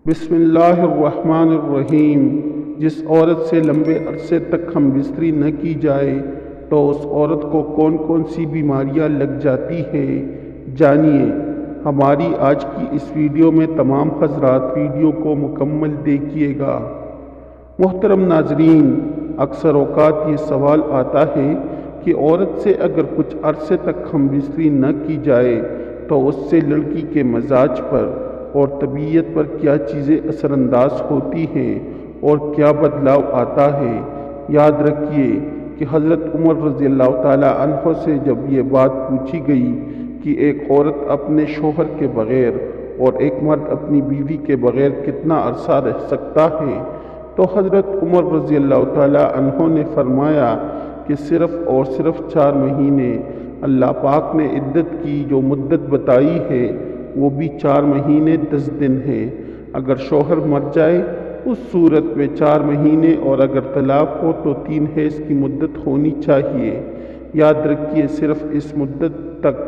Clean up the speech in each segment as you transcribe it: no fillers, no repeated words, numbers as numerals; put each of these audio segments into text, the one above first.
بسم اللہ الرحمن الرحیم۔ جس عورت سے لمبے عرصے تک ہم بستری نہ کی جائے تو اس عورت کو کون کون سی بیماریاں لگ جاتی ہیں، جانیے۔ ہماری آج کی اس ویڈیو میں تمام حضرات ویڈیو کو مکمل دیکھیے گا۔ محترم ناظرین، اکثر اوقات یہ سوال آتا ہے کہ عورت سے اگر کچھ عرصے تک ہم بستری نہ کی جائے تو اس سے لڑکی کے مزاج پر اور طبیعت پر کیا چیزیں اثر انداز ہوتی ہیں اور کیا بدلاؤ آتا ہے۔ یاد رکھیے کہ حضرت عمر رضی اللہ تعالیٰ عنہ سے جب یہ بات پوچھی گئی کہ ایک عورت اپنے شوہر کے بغیر اور ایک مرد اپنی بیوی کے بغیر کتنا عرصہ رہ سکتا ہے، تو حضرت عمر رضی اللہ تعالیٰ عنہ نے فرمایا کہ صرف اور صرف 4 مہینے۔ اللہ پاک نے عدت کی جو مدت بتائی ہے وہ بھی 4 مہینے 10 دن ہے۔ اگر شوہر مر جائے اس صورت میں 4 مہینے، اور اگر طلاق ہو تو 3 حیض کی مدت ہونی چاہیے۔ یاد رکھیے صرف اس مدت تک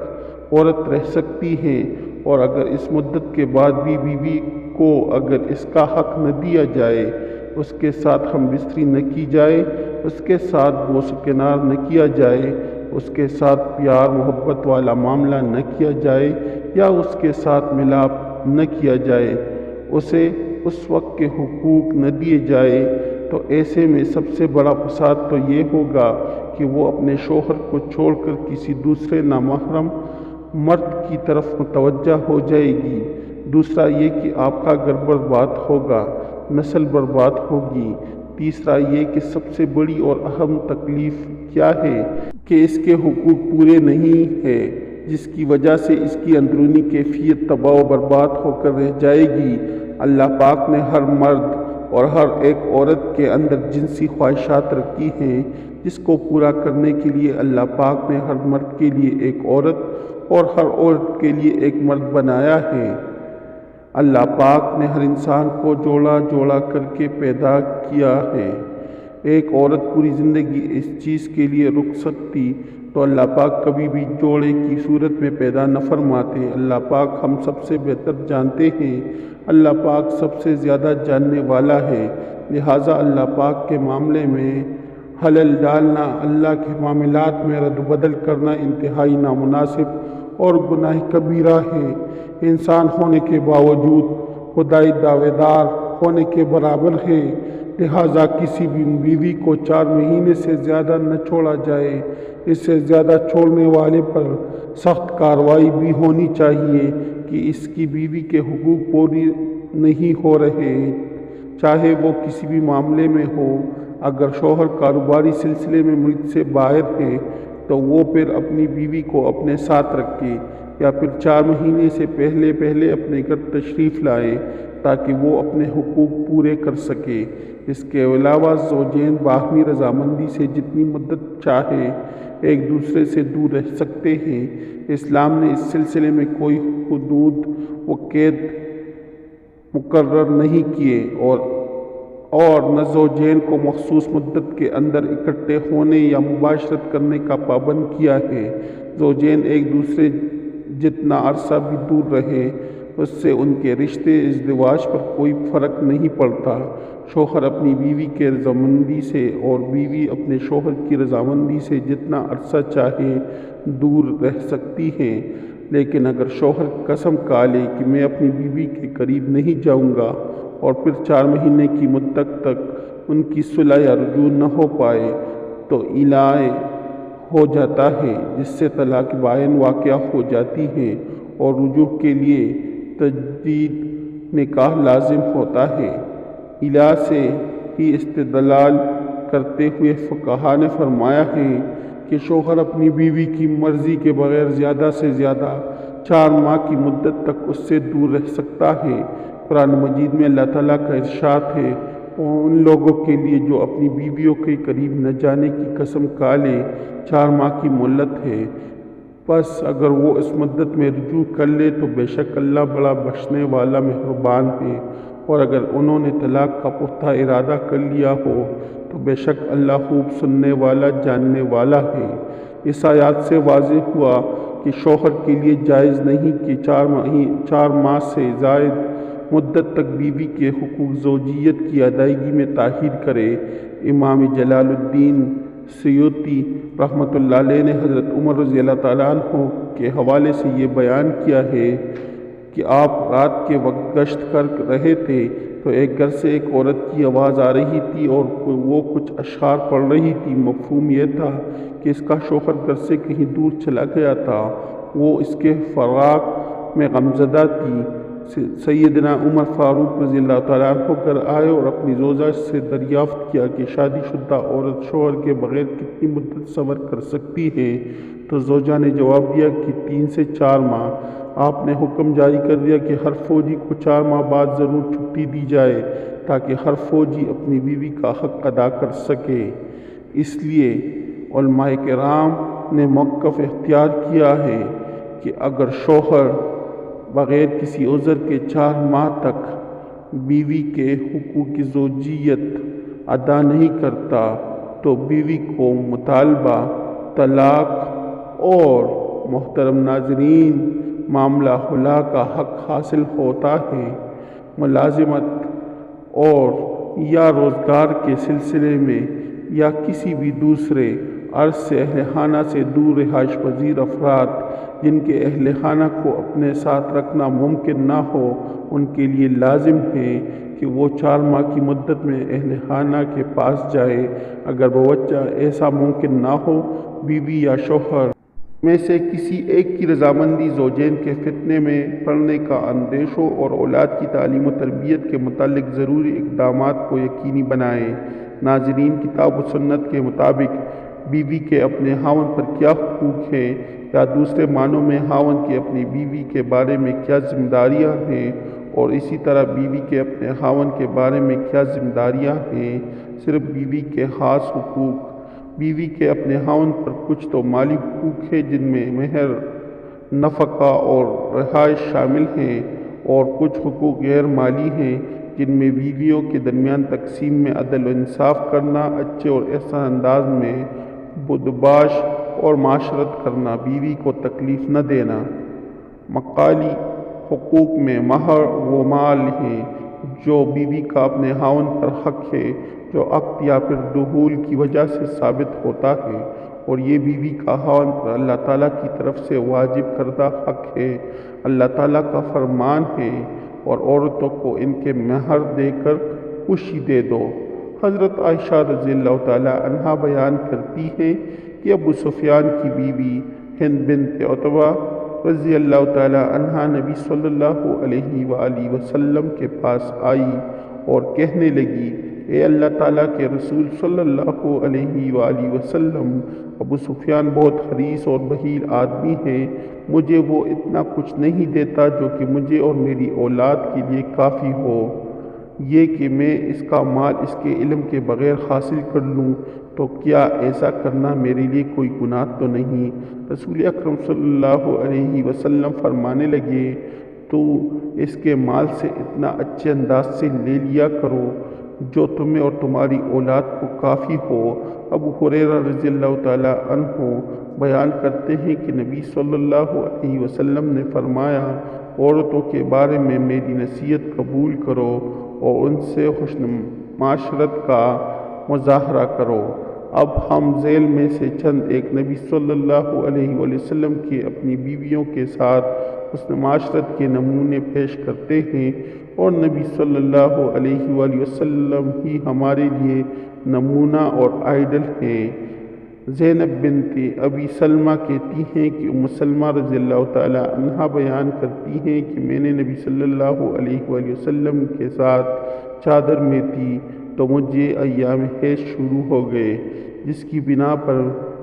عورت رہ سکتی ہے، اور اگر اس مدت کے بعد بھی بیوی کو اگر اس کا حق نہ دیا جائے، اس کے ساتھ ہم بستری نہ کی جائے، اس کے ساتھ بوس و کنار نہ کیا جائے، اس کے ساتھ پیار محبت والا معاملہ نہ کیا جائے، یا اس کے ساتھ ملاپ نہ کیا جائے، اسے اس وقت کے حقوق نہ دیے جائے، تو ایسے میں سب سے بڑا فساد تو یہ ہوگا کہ وہ اپنے شوہر کو چھوڑ کر کسی دوسرے نامحرم مرد کی طرف متوجہ ہو جائے گی۔ دوسرا یہ کہ آپ کا گھر برباد ہوگا، نسل برباد ہوگی۔ تیسرا یہ کہ سب سے بڑی اور اہم تکلیف کیا ہے کہ اس کے حقوق پورے نہیں ہیں، جس کی وجہ سے اس کی اندرونی کیفیت تباہ و برباد ہو کر رہ جائے گی۔ اللہ پاک نے ہر مرد اور ہر ایک عورت کے اندر جنسی خواہشات رکھی ہیں، جس کو پورا کرنے کے لیے اللہ پاک نے ہر مرد کے لیے ایک عورت اور ہر عورت کے لیے ایک مرد بنایا ہے۔ اللہ پاک نے ہر انسان کو جوڑا جوڑا کر کے پیدا کیا ہے۔ ایک عورت پوری زندگی اس چیز کے لیے رک سکتی تو اللہ پاک کبھی بھی جوڑے کی صورت میں پیدا نہ فرماتے۔ اللہ پاک ہم سب سے بہتر جانتے ہیں، اللہ پاک سب سے زیادہ جاننے والا ہے، لہٰذا اللہ پاک کے معاملے میں حلل ڈالنا، اللہ کے معاملات میں رد و بدل کرنا انتہائی نامناسب اور گناہ کبیرہ ہے۔ انسان ہونے کے باوجود خدائی دعوے دار ہونے کے برابر ہے، لہٰذا کسی بھی بیوی کو 4 مہینے سے زیادہ نہ چھوڑا جائے۔ اس سے زیادہ چھوڑنے والے پر سخت کارروائی بھی ہونی چاہیے کہ اس کی بیوی کے حقوق پورے نہیں ہو رہے، چاہے وہ کسی بھی معاملے میں ہو۔ اگر شوہر کاروباری سلسلے میں ملک سے باہر ہے تو وہ پھر اپنی بیوی کو اپنے ساتھ رکھے، یا پھر 4 مہینے سے پہلے اپنے گھر تشریف لائے تاکہ وہ اپنے حقوق پورے کر سکے۔ اس کے علاوہ زوجین باہمی رضامندی سے جتنی مدت چاہے ایک دوسرے سے دور رہ سکتے ہیں۔ اسلام نے اس سلسلے میں کوئی حدود و قید مقرر نہیں کیے، اور نہ زوجین کو مخصوص مدت کے اندر اکٹھے ہونے یا مباشرت کرنے کا پابند کیا ہے۔ زوجین ایک دوسرے جتنا عرصہ بھی دور رہے اس سے ان کے رشتے ازدواج پر کوئی فرق نہیں پڑتا۔ شوہر اپنی بیوی کے رضامندی سے اور بیوی اپنے شوہر کی رضامندی سے جتنا عرصہ چاہے دور رہ سکتی ہیں، لیکن اگر شوہر قسم کھا لے کہ میں اپنی بیوی کے قریب نہیں جاؤں گا، اور پھر 4 مہینے کی مدت تک ان کی صلح یا رجوع نہ ہو پائے تو الائے ہو جاتا ہے، جس سے طلاق بائن واقع ہو جاتی ہے اور رجوع کے لیے تجدید نکاح لازم ہوتا ہے۔ الہ سے ہی استدلال کرتے ہوئے فقہا نے فرمایا ہے کہ شوہر اپنی بیوی کی مرضی کے بغیر زیادہ سے زیادہ 4 ماہ کی مدت تک اس سے دور رہ سکتا ہے۔ قرآن مجید میں اللہ تعالیٰ کا ارشاد ہے، ان لوگوں کے لیے جو اپنی بیویوں کے قریب نہ جانے کی قسم کھا لے 4 ماہ کی مہلت ہے، بس اگر وہ اس مدت میں رجوع کر لے تو بے شک اللہ بڑا بخشنے والا مہربان ہے، اور اگر انہوں نے طلاق کا پختہ ارادہ کر لیا ہو تو بے شک اللہ خوب سننے والا جاننے والا ہے۔ اس آیات سے واضح ہوا کہ شوہر کے لیے جائز نہیں کہ 4 ماہ سے زائد مدت تک بیوی کے حقوق زوجیت کی ادائیگی میں تاخیر کرے۔ امام جلال الدین سیوطی رحمۃ اللہ علیہ نے حضرت عمر رضی اللہ تعالیٰ عنہ کے حوالے سے یہ بیان کیا ہے کہ آپ رات کے وقت گشت کر رہے تھے تو ایک گھر سے ایک عورت کی آواز آ رہی تھی اور وہ کچھ اشعار پڑھ رہی تھی۔ مفہوم یہ تھا کہ اس کا شوہر گھر سے کہیں دور چلا گیا تھا، وہ اس کے فراق میں غمزدہ تھی۔ سیدنا عمر فاروق رضی اللہ تعالیٰ عنہ گھر آئے اور اپنی زوجہ سے دریافت کیا کہ شادی شدہ عورت شوہر کے بغیر کتنی مدت صبر کر سکتی ہے؟ تو زوجہ نے جواب دیا کہ 3 سے 4 ماہ۔ آپ نے حکم جاری کر دیا کہ ہر فوجی کو 4 ماہ بعد ضرور چھٹی دی جائے تاکہ ہر فوجی اپنی بیوی کا حق ادا کر سکے۔ اس لیے علماء کرام نے موقف اختیار کیا ہے کہ اگر شوہر بغیر کسی عذر کے 4 ماہ تک بیوی کے حقوق زوجیت ادا نہیں کرتا تو بیوی کو مطالبہ طلاق اور محترم ناظرین معاملہ خلا کا حق حاصل ہوتا ہے۔ ملازمت اور یا روزگار کے سلسلے میں یا کسی بھی دوسرے عرض سے اہل خانہ سے دور رہائش پذیر افراد جن کے اہل خانہ کو اپنے ساتھ رکھنا ممکن نہ ہو، ان کے لیے لازم ہے کہ وہ 4 ماہ کی مدت میں اہل خانہ کے پاس جائے۔ اگر بوجہ ایسا ممکن نہ ہو، بیوی یا شوہر میں سے کسی ایک کی رضامندی زوجین کے فتنے میں پڑنے کا اندیش ہو اور اولاد کی تعلیم و تربیت کے متعلق ضروری اقدامات کو یقینی بنائے۔ ناظرین، کتاب و سنت کے مطابق بیوی کے اپنے خاوند پر کیا حقوق ہیں، یا دوسرے معنوں میں خاوند کی اپنی بیوی کے بارے میں کیا ذمہ داریاں ہیں، اور اسی طرح بیوی کے اپنے خاوند کے بارے میں کیا ذمہ داریاں ہیں۔ صرف بیوی کے خاص حقوق۔ بیوی کے اپنے خاوند پر کچھ تو مالی حقوق ہیں جن میں مہر، نفقہ اور رہائش شامل ہیں، اور کچھ حقوق غیر مالی ہیں جن میں بیویوں کے درمیان تقسیم میں عدل و انصاف کرنا، اچھے اور احسن انداز میں بدباش اور معاشرت کرنا، بیوی کو تکلیف نہ دینا۔ مقالی حقوق میں مہر وہ مال ہے جو بیوی کا اپنے خاوند پر حق ہے، جو عقد یا پھر دخول کی وجہ سے ثابت ہوتا ہے، اور یہ بیوی کا خاوند پر اللہ تعالیٰ کی طرف سے واجب کردہ حق ہے۔ اللہ تعالیٰ کا فرمان ہے، اور عورتوں کو ان کے مہر دے کر خوشی دے دو۔ حضرت عائشہ رضی اللہ تعالیٰ عنہا بیان کرتی ہے کہ ابو سفیان کی بیوی ہند بنت عتبہ رضی اللہ تعالیٰ عنہا نبی صلی اللہ علیہ وآلہ وسلم کے پاس آئی اور کہنے لگی، اے اللہ تعالیٰ کے رسول صلی اللہ علیہ وآلہ وسلم، ابو سفیان بہت حریص اور بخیل آدمی ہے، مجھے وہ اتنا کچھ نہیں دیتا جو کہ مجھے اور میری اولاد کے لیے کافی ہو، یہ کہ میں اس کا مال اس کے علم کے بغیر حاصل کر لوں، تو کیا ایسا کرنا میرے لیے کوئی گناہ تو نہیں؟ رسول اکرم صلی اللہ علیہ وسلم فرمانے لگے، تو اس کے مال سے اتنا اچھے انداز سے لے لیا کرو جو تمہیں اور تمہاری اولاد کو کافی ہو۔ ابو ہریرہ رضی اللہ تعالیٰ عنہ بیان کرتے ہیں کہ نبی صلی اللہ علیہ وسلم نے فرمایا، عورتوں کے بارے میں میری نصیحت قبول کرو اور ان سے حسن معاشرت کا مظاہرہ کرو۔ اب ہم ذیل میں سے چند ایک نبی صلی اللہ علیہ وسلم کے اپنی بیویوں کے ساتھ حسن معاشرت کے نمونے پیش کرتے ہیں، اور نبی صلی اللہ علیہ وآلہ وسلم ہی ہمارے لیے نمونہ اور آئیڈل ہیں۔ زینب بنت ابی سلمہ کہتی ہیں کہ ام سلمہ رضی اللہ تعالیٰ عنہا بیان کرتی ہیں کہ میں نے نبی صلی اللہ علیہ وآلہ وسلم کے ساتھ چادر میں تھی تو مجھے ایام حیض شروع ہو گئے، جس کی بنا پر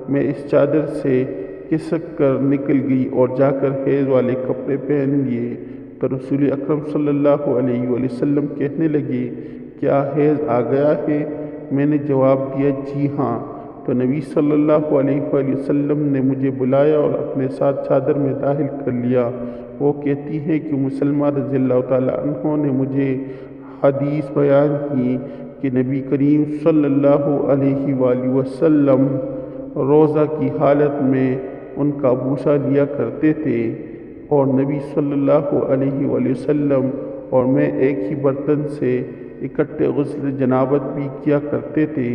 میں اس چادر سے کھسک کر نکل گئی اور جا کر حیض والے کپڑے پہن لیے۔ تو رسول اکرم صلی اللہ علیہ وآلہ وسلم کہنے لگے، کیا حیض آ گیا ہے؟ میں نے جواب دیا، جی ہاں۔ تو نبی صلی اللہ علیہ وآلہ وسلم نے مجھے بلایا اور اپنے ساتھ چادر میں داخل کر لیا۔ وہ کہتی ہے کہ ام سلمہ رضی اللہ تعالیٰ عنہ نے مجھے حدیث بیان کی کہ نبی کریم صلی اللہ علیہ وآلہ وسلم روزہ کی حالت میں ان کا بوسہ لیا کرتے تھے، اور نبی صلی اللہ علیہ وآلہ وسلم اور میں ایک ہی برتن سے اکٹھے غسل جنابت بھی کیا کرتے تھے،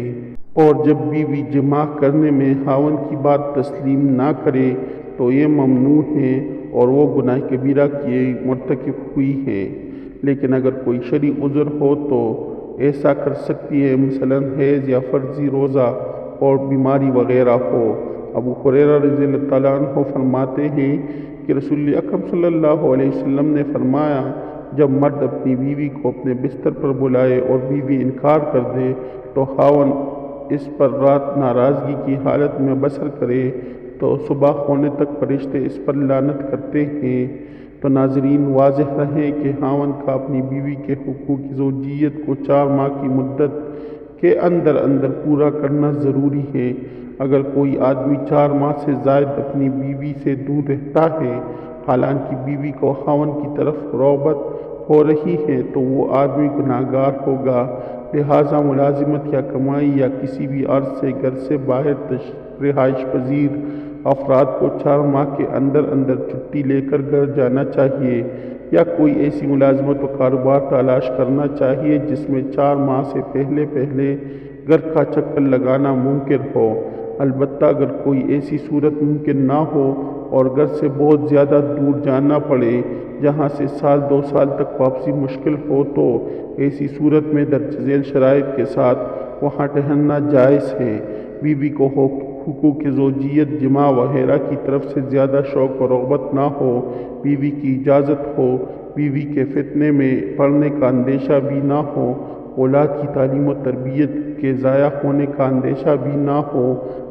اور جب بیوی جماع کرنے میں خاوند کی بات تسلیم نہ کرے تو یہ ممنوع ہے اور وہ گناہ کبیرہ کی مرتکب ہوئی ہے۔ لیکن اگر کوئی شرعی عذر ہو تو ایسا کر سکتی ہے، مثلاً حیض یا فرضی روزہ اور بیماری وغیرہ ہو۔ ابو ہریرہ رضی اللہ تعالیٰ عنہ فرماتے ہیں کہ رسول اکرم صلی اللہ علیہ وسلم نے فرمایا، جب مرد اپنی بیوی کو اپنے بستر پر بلائے اور بیوی انکار کر دے تو خاوند اس پر رات ناراضگی کی حالت میں بسر کرے تو صبح ہونے تک فرشتے اس پر لعنت کرتے ہیں۔ تو ناظرین، واضح رہے کہ خاوند کا اپنی بیوی کے حقوق زوجیت کو 4 ماہ کی مدت کے اندر پورا کرنا ضروری ہے۔ اگر کوئی آدمی 4 ماہ سے زائد اپنی بیوی سے دور رہتا ہے، حالانکہ بیوی کو خاوند کی طرف رغبت ہو رہی ہے، تو وہ آدمی گناہگار ہوگا۔ لہٰذا ملازمت یا کمائی یا کسی بھی عرض سے گھر سے باہر رہائش پذیر افراد کو 4 ماہ کے اندر چھٹی لے کر گھر جانا چاہیے، یا کوئی ایسی ملازمت و کاروبار تلاش کرنا چاہیے جس میں 4 ماہ سے پہلے گھر کا چکر لگانا ممکن ہو۔ البتہ اگر کوئی ایسی صورت ممکن نہ ہو اور گھر سے بہت زیادہ دور جانا پڑے جہاں سے 2 سال تک واپسی مشکل ہو، تو ایسی صورت میں درج ذیل شرائط کے ساتھ وہاں ٹھہرنا جائز ہے۔ بیوی کو حقوق زوجیت، جماع وغیرہ کی طرف سے زیادہ شوق و رغبت نہ ہو، بیوی کی اجازت ہو، بیوی کے فتنے میں پڑنے کا اندیشہ بھی نہ ہو، اولاد کی تعلیم و تربیت کے ضائع ہونے کا اندیشہ بھی نہ ہو۔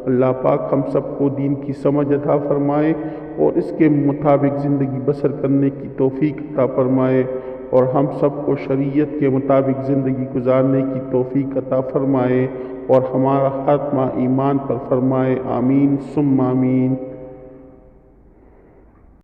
اللہ پاک ہم سب کو دین کی سمجھ عطا فرمائے اور اس کے مطابق زندگی بسر کرنے کی توفیق عطا فرمائے، اور ہم سب کو شریعت کے مطابق زندگی گزارنے کی توفیق عطا فرمائے، اور ہمارا خاتمہ ایمان پر فرمائے۔ آمین ثم آمین۔